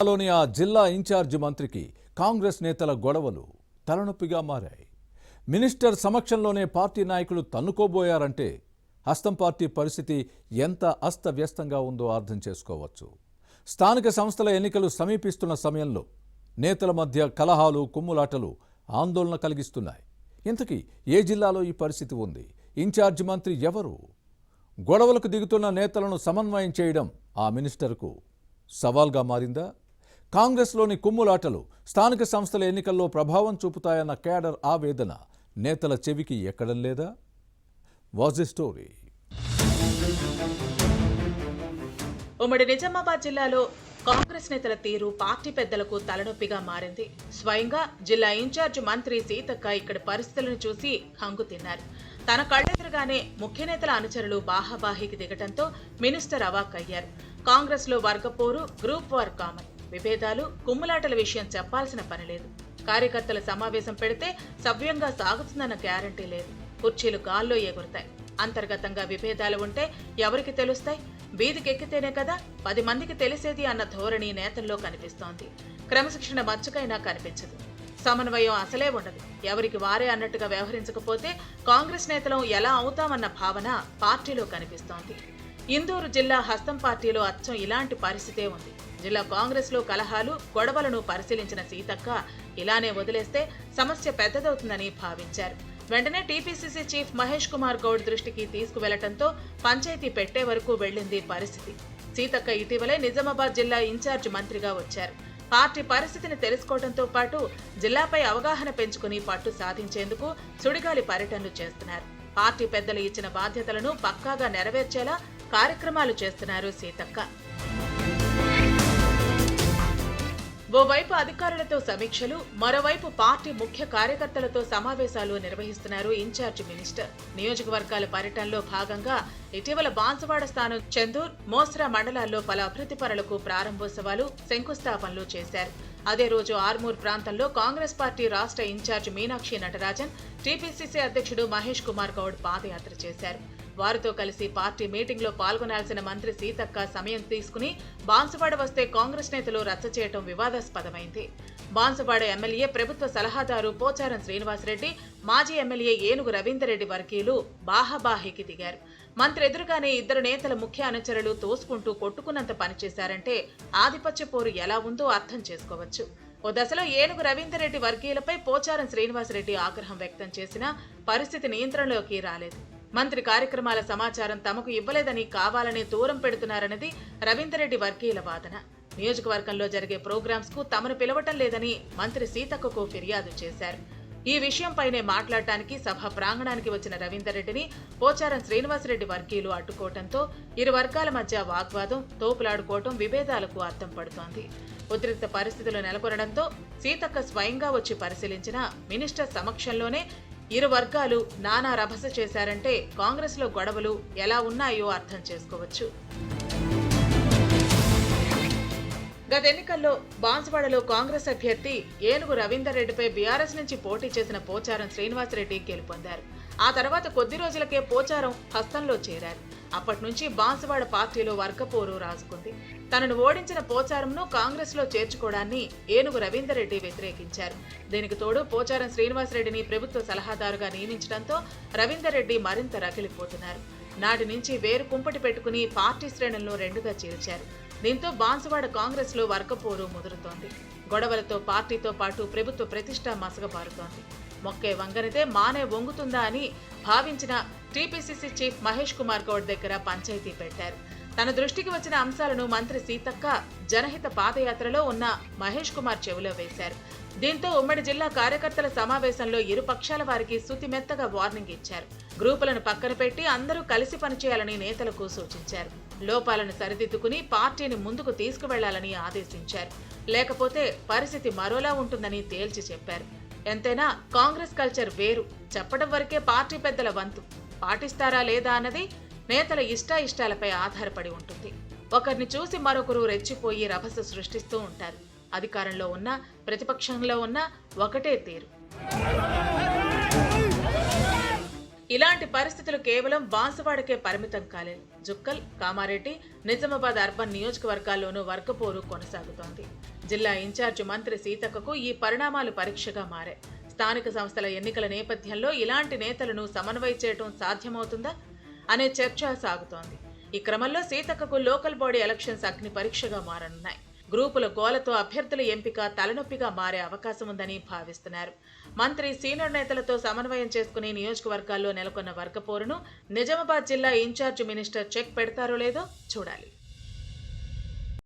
లోని ఆ జిల్లా ఇన్ఛార్జి మంత్రికి కాంగ్రెస్ నేతల గొడవలు తలనొప్పిగా మారాయి. మినిస్టర్ సమక్షంలోనే పార్టీ నాయకులు తన్నుకోబోయారంటే హస్తం పార్టీ పరిస్థితి ఎంత అస్తవ్యస్తంగా ఉందో అర్థం చేసుకోవచ్చు. స్థానిక సంస్థల ఎన్నికలు సమీపిస్తున్న సమయంలో నేతల మధ్య కలహాలు, కుమ్ములాటలు ఆందోళన కలిగిస్తున్నాయి. ఇంతకీ ఏ జిల్లాలో ఈ పరిస్థితి ఉంది? ఇన్ఛార్జి మంత్రి ఎవరు? గొడవలకు దిగుతున్న నేతలను సమన్వయం చేయడం ఆ మినిస్టర్కు సవాల్గా మారిందా? కాంగ్రెస్లోని కుమ్ములాటలు స్థానిక సంస్థల ఎన్నికల్లో ప్రభావం చూపుతాయన్న కేడర్ ఆవేదన నేతల చెవికి ఎక్కడం లేదా? Was the story. ఉమ్మడి నిజామాబాద్ జిల్లాలో కాంగ్రెస్ నేతల తీరు పార్టీ పెద్దలకు తలనొప్పిగా మారింది. స్వయంగా జిల్లా ఇన్ఛార్జ్ మంత్రి సీతక్క ఇక్కడి పరిస్థితులను చూసి హంగు తిన్నారు. తన కళ్ళెదురుగానే ముఖ్య నేతల అనుచరులు బాహాబాహికి దిగటంతో మినిస్టర్ అవాక్కయ్యారు. కాంగ్రెస్ లో వర్గపోరు, గ్రూప్ వార్ కామన్. విభేదాలు, కుమ్ములాటల విషయం చెప్పాల్సిన పని లేదు. కార్యకర్తల సమావేశం పెడితే సవ్యంగా సాగుతుందన్న గ్యారంటీ లేదు. కుర్చీలు గాల్లో ఎగురుతాయి. అంతర్గతంగా విభేదాలు ఉంటే ఎవరికి తెలుస్తాయి? వీధికెక్కితేనే కదా 10 మందికి తెలిసేది అన్న ధోరణి నేతల్లో కనిపిస్తోంది. క్రమశిక్షణ మచ్చుకైనా కనిపించదు. సమన్వయం అసలే ఉండదు. ఎవరికి వారే అన్నట్టుగా వ్యవహరించకపోతే కాంగ్రెస్ నేతలం ఎలా అవుతామన్న భావన పార్టీలో కనిపిస్తోంది. ఇందూరు జిల్లా హస్తం పార్టీలో అచ్చం ఇలాంటి పరిస్థితే ఉంది. జిల్లా కాంగ్రెస్ లో కలహాలు, గొడవలను పరిశీలించిన సీతక్క ఇలానే వదిలేస్తే సమస్య పెద్దదవుతుందని భావించారు. వెంటనే టీపీసీసీ చీఫ్ మహేష్ కుమార్ గౌడ్ దృష్టికి తీసుకువెళ్లటంతో పంచాయతీ పెట్టే వరకు వెళ్లింది పరిస్థితి. సీతక్క ఇటీవలే నిజామాబాద్ జిల్లా ఇన్ఛార్జ్ మంత్రిగా వచ్చారు. పార్టీ పరిస్థితిని తెలుసుకోవడంతో పాటు జిల్లాపై అవగాహన పెంచుకుని పట్టు సాధించేందుకు సుడిగాలి పర్యటనలు చేస్తున్నారు. పార్టీ పెద్దలు ఇచ్చిన బాధ్యతలను పక్కాగా నెరవేర్చేలా కార్యక్రమాలు చేస్తున్నారు సీతక్క. ఓవైపు అధికారులతో సమీక్షలు, మరోవైపు పార్టీ ముఖ్య కార్యకర్తలతో సమావేశాలు నిర్వహిస్తున్నారు ఇన్ఛార్జి మినిస్టర్. నియోజకవర్గాల పర్యటనలో భాగంగా ఇటీవల బాన్సువాడ స్థానం, చందూర్, మోస్రా మండలాల్లో పలు అభివృద్ధి పనులకు ప్రారంభోత్సవాలు, శంకుస్థాపనలు చేశారు. అదే రోజు ఆర్మూర్ ప్రాంతంలో కాంగ్రెస్ పార్టీ రాష్ట్ర ఇన్ఛార్జ్ మీనాక్షి నటరాజన్, టీపీసీసీ అధ్యక్షుడు మహేష్ కుమార్ గౌడ్ పాదయాత్ర చేశారు. వారితో కలిసి పార్టీ మీటింగ్ లో పాల్గొనాల్సిన మంత్రి సీతక్క సమయం తీసుకుని బాన్సువాడ వస్తే కాంగ్రెస్ నేతలు రచ్చ చేయడం వివాదాస్పదమైంది. బాన్సువాడ ఎమ్మెల్యే, ప్రభుత్వ సలహాదారు పోచారం శ్రీనివాసరెడ్డి, మాజీ ఎమ్మెల్యే ఏనుగు రవీందర్రెడ్డి వర్గీయులు బాహాబాహికి దిగారు. మంత్రి ఎదురుగానే ఇద్దరు నేతల ముఖ్య అనుచరులు తోసుకుంటూ కొట్టుకున్నంత పనిచేశారంటే ఆధిపత్య పోరు ఎలా ఉందో అర్థం చేసుకోవచ్చు. ఓ దశలో ఏనుగు రవీందర్రెడ్డి వర్గీయులపై పోచారం శ్రీనివాసరెడ్డి ఆగ్రహం వ్యక్తం చేసినా పరిస్థితి నియంత్రణలోకి రాలేదు. మంత్రి కార్యక్రమాల సమాచారం తమకు ఇవ్వలేదని కావాలనే దూరం పెడుతున్నారన్నది రవీందర్రెడ్డి వర్గీయుల వాదన. నియోజకవర్గంలో జరిగే ప్రోగ్రామ్స్ కు తమను పిలవటం లేదని మంత్రి సీతక్కకు ఫిర్యాదు చేశారు. ఈ విషయంపైనే మాట్లాడటానికి సభ ప్రాంగణానికి వచ్చిన రవీందర్రెడ్డిని పోచారం శ్రీనివాసరెడ్డి వర్గీయులు అడ్డుకోవడంతో ఇరు వర్గాల మధ్య వాగ్వాదం, తోపులాడుకోవటం విభేదాలకు అర్థం పడుతోంది. ఉద్రిక్త పరిస్థితులు నెలకొనడంతో సీతక్క స్వయంగా వచ్చి పరిశీలించిన మినిస్టర్ సమక్షంలోనే ఇరు వర్గాలు నానా రభస చేశారంటే కాంగ్రెస్ లో గొడవలు ఎలా ఉన్నాయో అర్థం చేసుకోవచ్చు. గత ఎన్నికల్లో బాన్సువాడలో కాంగ్రెస్ అభ్యర్థి ఏనుగు రవీందర్రెడ్డిపై బీఆర్ఎస్ నుంచి పోటీ చేసిన పోచారం శ్రీనివాసరెడ్డి గెలుపొందారు. ఆ తర్వాత కొద్ది రోజులకే పోచారం హస్తంలో చేరారు. అప్పటి నుంచి బాన్సువాడ పార్టీలో వర్గపోరు రాజుకుంది. తనను ఓడించిన పోచారంను కాంగ్రెస్ లో చేర్చుకోవడాన్ని ఏనుగు రవీందర్రెడ్డి వ్యతిరేకించారు. దీనికి తోడు పోచారం శ్రీనివాసరెడ్డిని ప్రభుత్వ సలహాదారుగా నియమించడంతో రవీందర్రెడ్డి మరింత రగిలిపోతున్నారు. నాటి నుంచి వేరు కుంపటి పెట్టుకుని పార్టీ శ్రేణులను రెండుగా చీల్చారు. దీంతో బాన్సువాడ కాంగ్రెస్ లో వర్గపోరు ముదురుతోంది. గొడవలతో పార్టీతో పాటు ప్రభుత్వ ప్రతిష్ట మసగబారుతోంది. మొక్కే వంగనితే మానే వంగుతుందా అని భావించిన టీపీసీసీ చీఫ్ మహేష్ కుమార్ గౌడ్ దగ్గర పంచాయతీ పెట్టారు. తన దృష్టికి వచ్చిన అంశాలను మంత్రి సీతక్క జనహిత పాదయాత్రలో ఉన్న మహేష్ కుమార్ చెవిలో వేశారు. దీంతో ఉమ్మడి జిల్లా కార్యకర్తల సమావేశంలో ఇరు పక్షాల వారికి సుతిమెత్తగా వార్నింగ్ ఇచ్చారు. గ్రూపులను పక్కన పెట్టి అందరూ కలిసి పనిచేయాలని నేతలకు సూచించారు. లోపాలను సరిదిద్దుకుని పార్టీని ముందుకు తీసుకువెళ్లాలని ఆదేశించారు. లేకపోతే పరిస్థితి మరోలా ఉంటుందని తేల్చి చెప్పారు. ఎంతైనా కాంగ్రెస్ కల్చర్ వేరు. చెప్పడం వరకే పార్టీ పెద్దల వంతు. పాటిస్తారా లేదా అన్నది నేతల ఇష్టాయిష్టాలపై ఆధారపడి ఉంటుంది. ఒకరిని చూసి మరొకరు రెచ్చిపోయి రభస సృష్టిస్తూ ఉంటారు. అధికారంలో ఉన్నా ప్రతిపక్షంలో ఉన్నా ఒకటే తీరు. ఇలాంటి పరిస్థితులు కేవలం బాన్సువాడకే పరిమితం కాలేదు. జుక్కల్, కామారెడ్డి, నిజామాబాద్ అర్బన్ నియోజకవర్గాల్లోనూ వర్గపోరు కొనసాగుతోంది. జిల్లా ఇన్ఛార్జి మంత్రి సీతక్కకు ఈ పరిణామాలు పరీక్షగా మారాయి. స్థానిక సంస్థల ఎన్నికల నేపథ్యంలో ఇలాంటి నేతలను సమన్వయం చేయడం సాధ్యమవుతుందా అనే చర్చ సాగుతోంది. ఈ క్రమంలో సీతక్కకు లోకల్ బాడీ ఎలక్షన్స్ అగ్ని పరీక్షగా మారనున్నాయి. గ్రూపుల గోలతో అభ్యర్థుల ఎంపిక తలనొప్పిగా మారే అవకాశం ఉందని భావిస్తున్నారు. మంత్రి సీనియర్ నేతలతో సమన్వయం చేసుకుని నియోజకవర్గాల్లో నెలకొన్న వర్గపోరును నిజామాబాద్ జిల్లా ఇన్ఛార్జి మినిస్టర్ చెక్ పెడతారో లేదో చూడాలి.